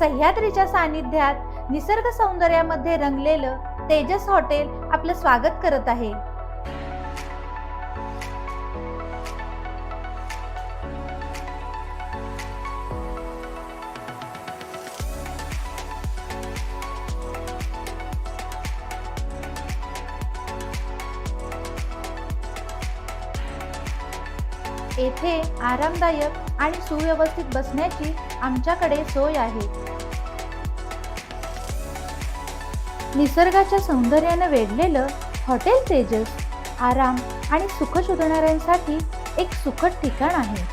सह्याद्रीच्या सानिध्यात निसर्ग सौंदर्यामध्ये रंगलेलं तेजस हॉटेल आपलं स्वागत करत आहे। येथे आरामदायक आणि सुव्यवस्थित बसण्याची आमच्याकडे सोय आहे। निसर्गाच्या सौंदर्याने वेढलेलं हॉटेल तेजस आराम आणि सुख शोधणाऱ्यांसाठी एक सुखद ठिकाण आहे।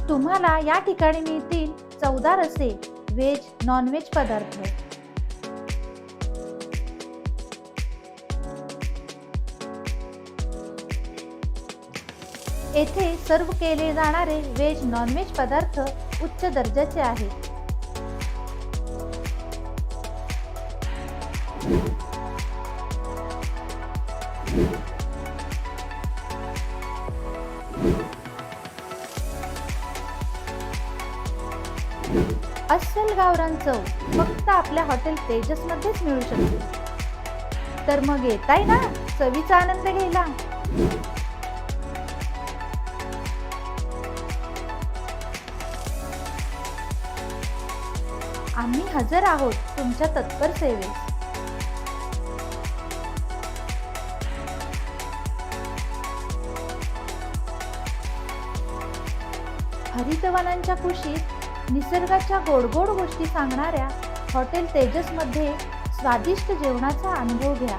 तुम्हाला या ठिकाणी मिळतील 14 रसे व्हेज नॉन व्हेज पदार्थ। येथे सर्व केले जाणारे व्हेज नॉन व्हेज पदार्थ उच्च दर्जाचे आहेत। अस्सल गावरान चव फक्त आपल्या हॉटेल तेजस मध्येच मिळू शकते। तर मग येताय ना चवीचा आनंद घ्यायला। आम्ही हजर आहोत तुमच्या तत्पर सेवेस। हरितवनांच्या कुशीत निसर्गाच्या गोड गोड गोष्टी सांगणाऱ्या हॉटेल तेजस मध्ये स्वादिष्ट जेवणाचा अनुभव घ्या।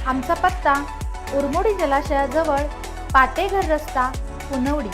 आमचा पत्ता उरमोडी जलाशयाजवळ पाटेघर रस्ता पुनवडी।